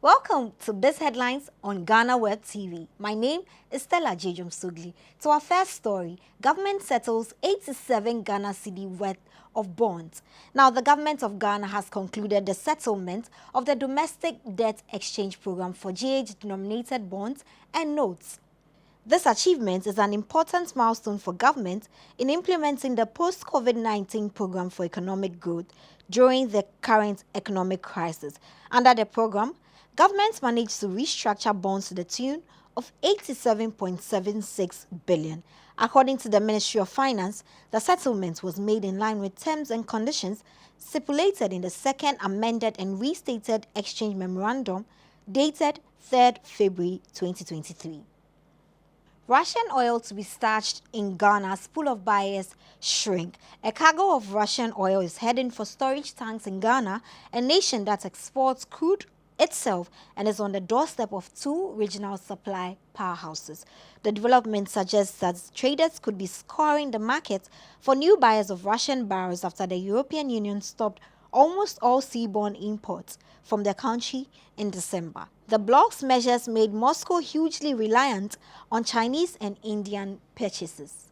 Welcome to Biz Headlines on GhanaWeb TV. My name is Stella Jejum Sugli. To our first story, government settles 87 Ghana cedi worth of bonds. Now, the government of Ghana has concluded the settlement of the domestic debt exchange program for GH-denominated bonds and notes. This achievement is an important milestone for government in implementing the post-COVID-19 program for economic growth during the current economic crisis. Under the program, government managed to restructure bonds to the tune of 87.76 billion. According to the Ministry of Finance, the settlement was made in line with terms and conditions stipulated in the second amended and restated exchange memorandum dated 3rd February 2023. Russian oil to be stashed in Ghana's pool of buyers shrink. A cargo of Russian oil is heading for storage tanks in Ghana, a nation that exports crude itself and is on the doorstep of two regional supply powerhouses. The development suggests that traders could be scouring the market for new buyers of Russian barrels after the European Union stopped almost all seaborne imports from the country in December. The bloc's measures made Moscow hugely reliant on Chinese and Indian purchases.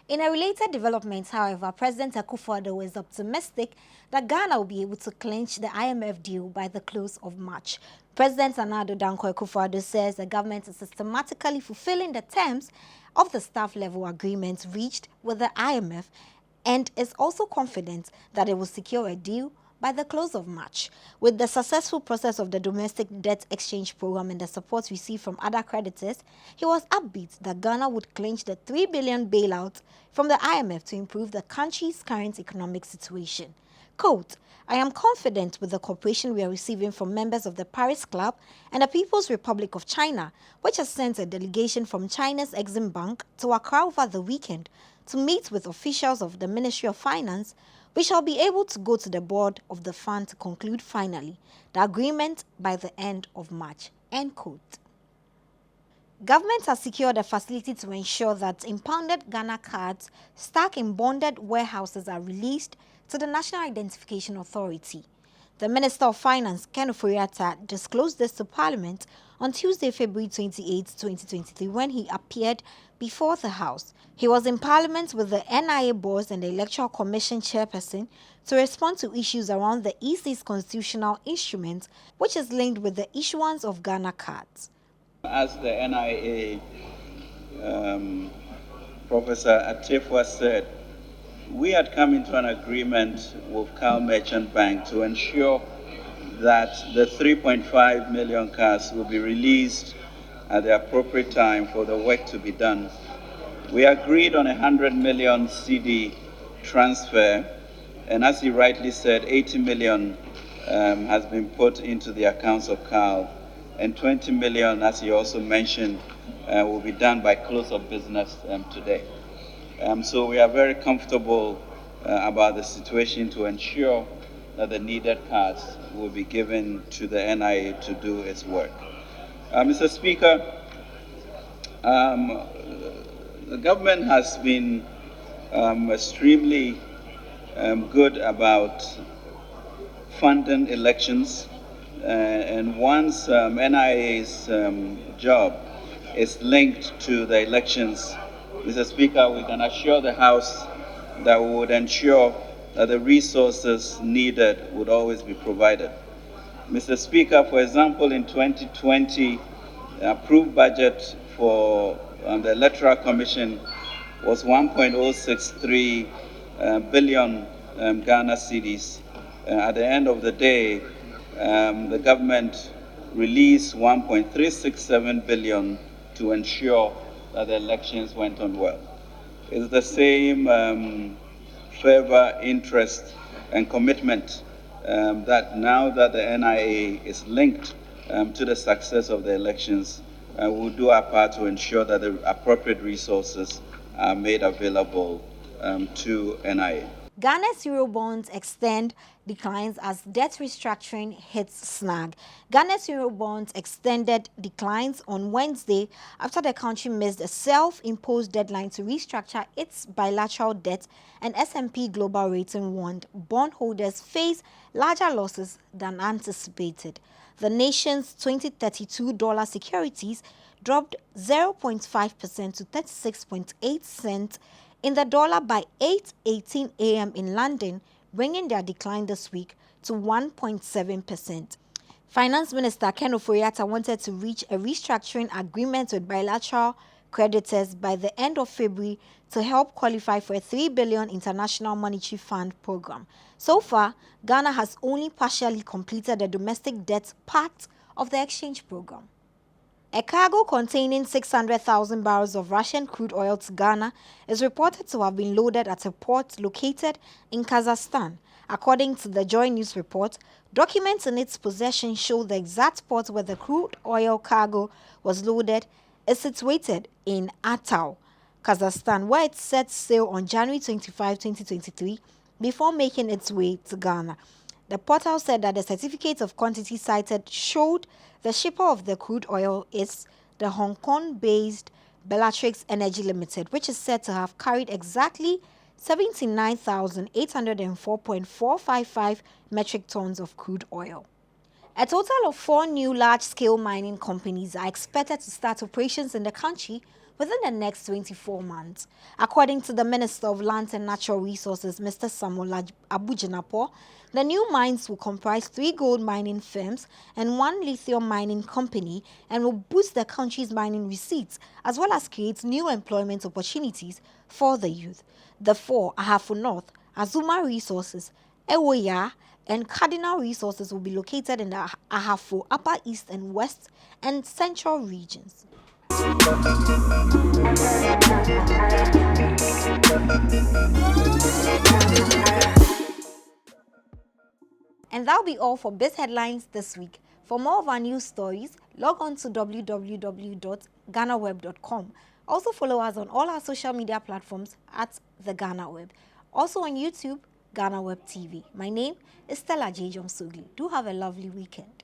In a related development, however, President Akufo-Addo is optimistic that Ghana will be able to clinch the IMF deal by the close of March. President Nana Danko Akufo-Addo says the government is systematically fulfilling the terms of the staff-level agreement reached with the IMF and is also confident that it will secure a deal by the close of March. With the successful process of the domestic debt exchange program and the support received from other creditors, he was upbeat that Ghana would clinch the 3 billion bailout from the IMF to improve the country's current economic situation. Quote, "I am confident with the cooperation we are receiving from members of the Paris Club and the People's Republic of China, which has sent a delegation from China's Exim Bank to Accra over the weekend to meet with officials of the Ministry of Finance. We shall be able to go to the board of the fund to conclude finally the agreement by the end of March." End quote. Government has secured a facility to ensure that impounded Ghana cards stuck in bonded warehouses are released to the National Identification Authority. The Minister of Finance, Ken Ofori-Atta, disclosed this to Parliament on Tuesday, February 28, 2023, when he appeared before the House. He was in Parliament with the NIA boss and the Electoral Commission chairperson to respond to issues around the EC's constitutional instrument, which is linked with the issuance of Ghana cards. As the NIA Professor Atefua said, we had come into an agreement with Cal Merchant Bank to ensure that the 3.5 million cards will be released at the appropriate time for the work to be done. We agreed on 100 million cedi transfer, and as he rightly said, 80 million has been put into the accounts of Cal, and 20 million, as he also mentioned, will be done by close of business today. So we are very comfortable about the situation to ensure that the needed cards will be given to the NIA to do its work. Mr. Speaker, the government has been extremely good about funding elections, and once NIA's job is linked to the elections, Mr. Speaker, we can assure the House that we would ensure that the resources needed would always be provided. Mr. Speaker, for example, in 2020, the approved budget for the Electoral Commission was 1.063 billion Ghana cedis. At the end of the day, the government released 1.367 billion to ensure that the elections went on well. It's the same fervor, interest, and commitment that now that the NIA is linked to the success of the elections, we'll do our part to ensure that the appropriate resources are made available to NIA. Ghana's Eurobonds extend declines as debt restructuring hits snag. Ghana's Eurobonds extended declines on Wednesday after the country missed a self-imposed deadline to restructure its bilateral debt, and S&P Global Rating warned bondholders face larger losses than anticipated. The nation's 2032 dollar securities dropped 0.5% to 36.8 cents in the dollar by 8:18 a.m. in London, bringing their decline this week to 1.7%. Finance Minister Ken Ofori-Atta wanted to reach a restructuring agreement with bilateral creditors by the end of February to help qualify for a $3 billion International Monetary Fund program. So far, Ghana has only partially completed the domestic debt part of the exchange program. A cargo containing 600,000 barrels of Russian crude oil to Ghana is reported to have been loaded at a port located in Kazakhstan. According to the Joy News report, documents in its possession show the exact port where the crude oil cargo was loaded is situated in Altau, Kazakhstan, where it set sail on January 25, 2023, before making its way to Ghana. The portal said that the certificate of quantity cited showed the shipper of the crude oil is the Hong Kong-based Bellatrix Energy Limited, which is said to have carried exactly 79,804.455 metric tons of crude oil. A total of 4 new large-scale mining companies are expected to start operations in the country within the next 24 months. According to the Minister of Lands and Natural Resources, Mr. Samuel Abujinapo, the new mines will comprise 3 gold mining firms and 1 lithium mining company and will boost the country's mining receipts as well as create new employment opportunities for the youth. The 4, Ahafo North, Azuma Resources, Ewoya, and Cardinal Resources will be located in the Ahafo, Upper East and West and Central regions. And that'll be all for Biz Headlines this week. For more of our news stories, log on to www.ghanaweb.com. Also follow us on all our social media platforms at the GhanaWeb. Also on YouTube, GhanaWeb TV. My name is Stella Sugli. Do have a lovely weekend.